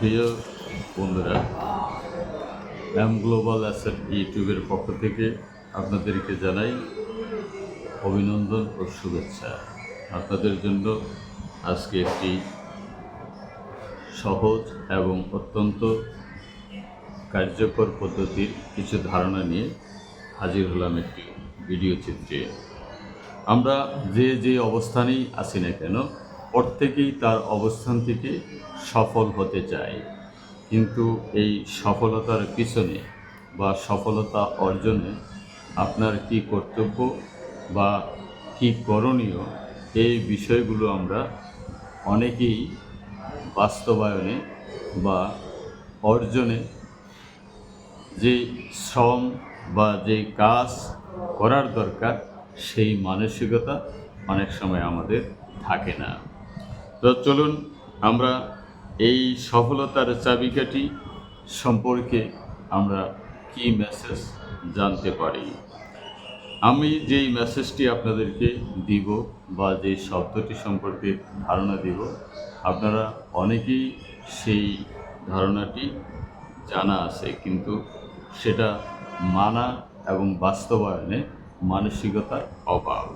প্রিয় বন্ধুরা, M global asset ইউটিউবের পক্ষ থেকে আপনাদেরকে জানাই অভিনন্দন ও শুভেচ্ছা। আপনাদের জন্য আজকে একটি সহজ এবং অত্যন্ত কার্যকর পদ্ধতির কিছু ধারণা নিয়ে হাজির হলাম একটি ভিডিও চিত্রে। আমরা যে অবস্থানেই আছি না কেন, প্রত্যেকেই তার অবস্থান থেকে সফল হতে চায়, কিন্তু এই সফলতার পিছনে বা সফলতা অর্জনে আপনার কি কর্তব্য বা কি করণীয়, এই বিষয়গুলো আমরা অনেকেই বাস্তবায়নে বা অর্জনে যে শ্রম বা যে কাজ করার দরকার, সেই মানসিকতা অনেক সময় আমাদের থাকে না। তো চলুন আমরা এই সফলতার চাবিকাঠি সম্পর্কে আমরা কি মেসেজ জানতে পারি। আমি যেই মেসেজটি আপনাদেরকে দিব বা যে শব্দটি সম্পর্কে ধারণা দিব, আপনারা অনেকেই সেই ধারণাটি জানা আছে, কিন্তু সেটা মানা এবং বাস্তবায়নে মানসিকতার অভাব।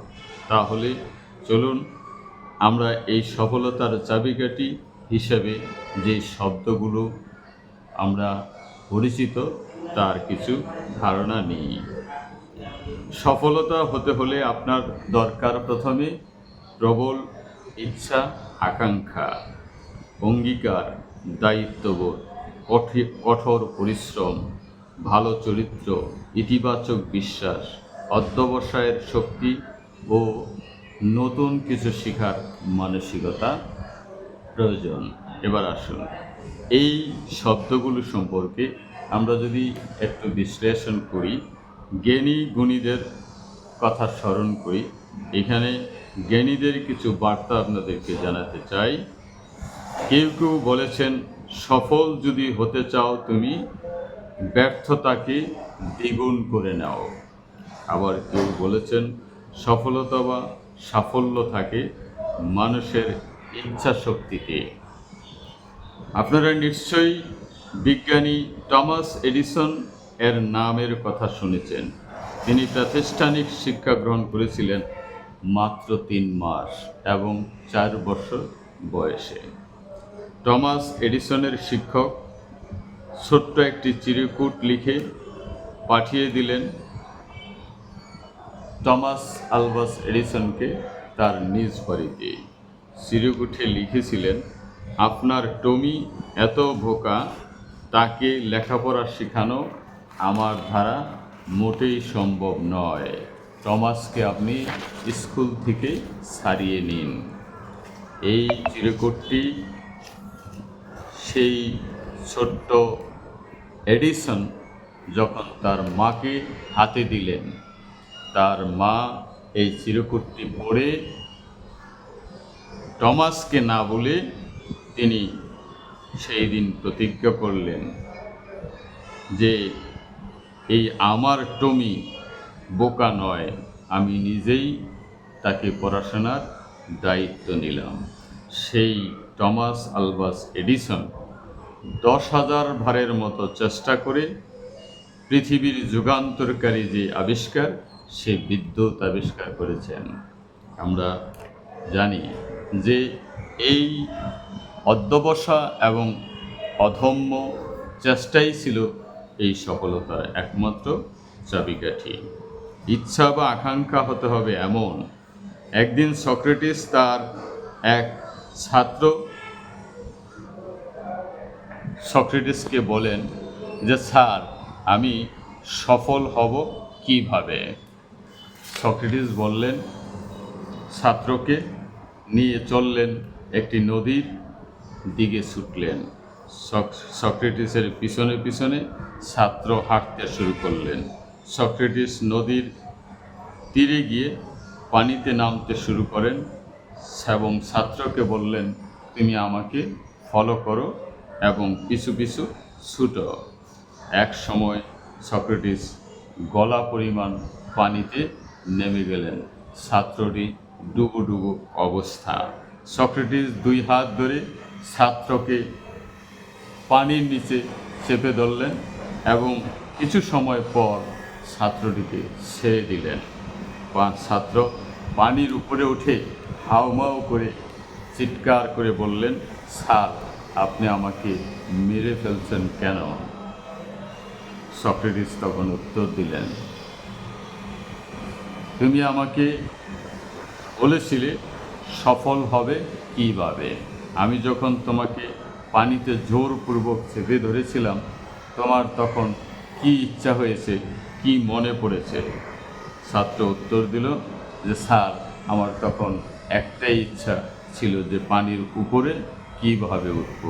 তাহলে চলুন আমরা এই সফলতার চাবিকাঠি হিসেবে যে শব্দগুলো আমরা পরিচিত, তার কিছু ধারণা নিই। সফলতা হতে হলে আপনার দরকার প্রথমে প্রবল ইচ্ছা, আকাঙ্ক্ষা, অঙ্গীকার, দায়িত্ববোধ, কঠোর পরিশ্রম, ভালো চরিত্র, ইতিবাচক বিশ্বাস, অধ্যবসায়ের শক্তি ও নতুন কিছু শেখার মানসিকতা প্রয়োজন। এবার আসুন এই শব্দগুলো সম্পর্কে আমরা যদি একটু বিশ্লেষণ করি, জ্ঞানী গুণীদের কথা স্মরণ করি। এখানে জ্ঞানীদের কিছু বার্তা আপনাদেরকে জানাতে চাই। কেউ কেউ বলেছেন, সফল যদি হতে চাও তুমি ব্যর্থতাকে দ্বিগুণ করে নাও। আবার কেউ বলেছেন, সফলতা বা সাফল্য থাকে মানুষের ইচ্ছা শক্তিতে। আপনারা নিশ্চয়ই বিজ্ঞানী টমাস এডিসন এর নামের কথা শুনেছেন। তিনি প্রাতিষ্ঠানিক শিক্ষা গ্রহণ করেছিলেন মাত্র 3 মাস এবং 4 বছর বয়সে। টমাস এডিসনের শিক্ষক ছোট্ট একটি চিরকুট লিখে পাঠিয়ে দিলেন টমাস আলভা এডিসনকে তার নিজ বাড়িতে। চিরকুটে লিখেছিলেন, আপনার টমি এত বোকা, তাকে লেখাপড়া শেখানো আমার দ্বারা মোটেই সম্ভব নয়। টমাসকে আপনি স্কুল থেকে ছাড়িয়ে নিন। এই চিরকুটটি সেই ছোট্ট এডিসন যখন তার মাকে হাতে দিলেন, তার মা এই চিরকুটটি পড়ে টমাসকে না বলে তিনি সেই দিন প্রতিজ্ঞা করলেন যে এই আমার টমি বোকা নয়, আমি নিজেই তাকে পড়াশোনার দায়িত্ব নিলাম। সেই টমাস আলভা এডিসন 10,000 ভারের মতো চেষ্টা করে পৃথিবীর যুগান্তরকারী যে আবিষ্কার, সে বিদ্যুৎ আবিষ্কার করেছেন। আমরা জানি যে এই অধ্যবসা এবং অধম্য চেষ্টাই ছিল এই সফলতার একমাত্র চাবিকাঠি। ইচ্ছা বা আকাঙ্ক্ষা হতে হবে এমন। একদিন সক্রেটিস তার এক ছাত্র সক্রেটিসকে বলেন যে, স্যার, আমি সফল হব কিভাবে? সক্রেটিস বললেন, ছাত্রকে নিয়ে চললেন একটি নদীর দিকে ছুটলেন। সক্রেটিসের পিছনে পিছনে ছাত্র হাঁটতে শুরু করলেন। সক্রেটিস নদীর তীরে গিয়ে পানিতে নামতে শুরু করেন এবং ছাত্রকে বললেন, তুমি আমাকে ফলো করো এবং পিছু পিছু ছুটো। এক সময় সক্রেটিস গলা পরিমাণ পানিতে নেমে গেলেন। ছাত্রটি ডুবুডুবু অবস্থা। সক্রেটিস 2 হাত ধরে ছাত্রকে পানির নিচে চেপে ধরলেন এবং কিছু সময় পর ছাত্রটিকে ছেড়ে দিলেন। ছাত্র পানির উপরে উঠে হাউমাউ করে চিৎকার করে বললেন, স্যার, আপনি আমাকে মেরে ফেলছেন কেন? সক্রেটিস তখন উত্তর দিলেন, তুমি আমাকে বলেছিলে সফল হবে কিভাবে। আমি যখন তোমাকে পানিতে জোরপূর্বক চেপে ধরেছিলাম, তোমার তখন কি ইচ্ছা হয়েছে, কি মনে পড়েছে? ছাত্র উত্তর দিল যে, স্যার, আমার তখন একটাই ইচ্ছা ছিল যে পানির উপরে কিভাবে উঠব।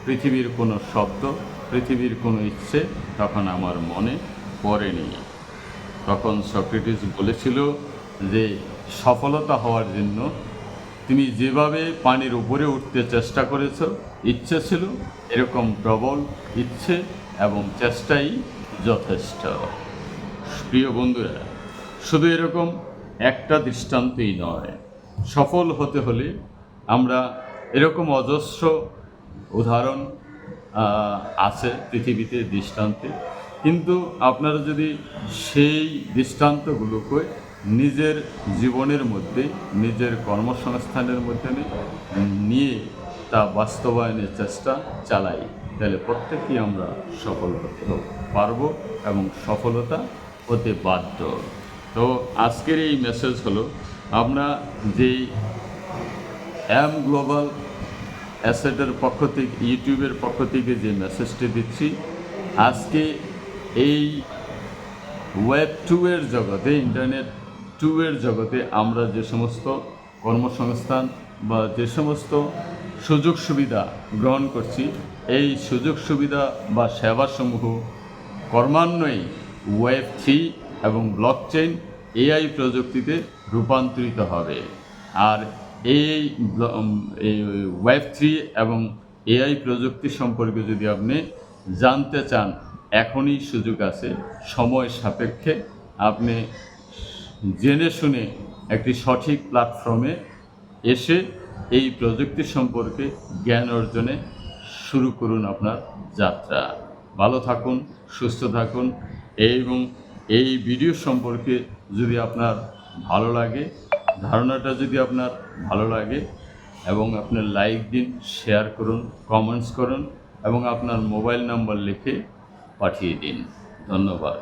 পৃথিবীর কোনো শব্দ, পৃথিবীর কোনো ইচ্ছে তখন আমার মনে পড়েনি। তখন সক্রেটিস বলেছিল যে সফলতা হওয়ার জন্য তুমি যেভাবে পানির উপরে উঠতে চেষ্টা করেছ, ইচ্ছে ছিল, এরকম প্রবল ইচ্ছে এবং চেষ্টাই যথেষ্ট। প্রিয় বন্ধুরা, শুধু এরকম একটা দৃষ্টান্তই নয়, সফল হতে হলে আমরা এরকম অজস্র উদাহরণ আছে পৃথিবীতে দৃষ্টান্তে, কিন্তু আপনারা যদি সেই দৃষ্টান্তগুলোকে নিজের জীবনের মধ্যে, নিজের কর্মসংস্থানের মধ্যে নিয়ে তা বাস্তবায়নের চেষ্টা চালাই, তাহলে প্রত্যেকেই আমরা সফল হতে পারবো এবং সফলতা হতে বাধ্য। তো আজকের এই মেসেজ হলো, আমরা যেই এম গ্লোবাল অ্যাসেটের পক্ষ থেকে, ইউটিউবের পক্ষ থেকে যে মেসেজটি দিচ্ছি, আজকে এই ওয়েব 2 এর জগতে, ইন্টারনেট 2 এর জগতে আমরা যে সমস্ত কর্মসংস্থান বা যে সমস্ত সুযোগ সুবিধা গ্রহণ করছি, এই সুযোগ সুবিধা বা সেবাসমূহ ক্রমান্বয়ে ওয়েব 3 এবং ব্লকচেইন এআই প্রযুক্তিতে রূপান্তরিত হবে। আর এই ওয়েব 3 এবং এআই প্রযুক্তি সম্পর্কে যদি আপনি জানতে চান, এখনই সুযোগ আছে। সময় সাপেক্ষে আপনি জেনে শুনে একটি সঠিক প্ল্যাটফর্মে এসে এই প্রযুক্তি সম্পর্কে জ্ঞান অর্জনে শুরু করুন আপনার যাত্রা। ভালো থাকুন, সুস্থ থাকুন, এবং এই ভিডিও সম্পর্কে যদি আপনার ভালো লাগে, ধারণাটা যদি আপনার ভালো লাগে, এবং আপনার লাইক দিন, শেয়ার করুন, কমেন্টস করুন এবং আপনার মোবাইল নাম্বার লিখে পাঠিয়ে দিন। ধন্যবাদ।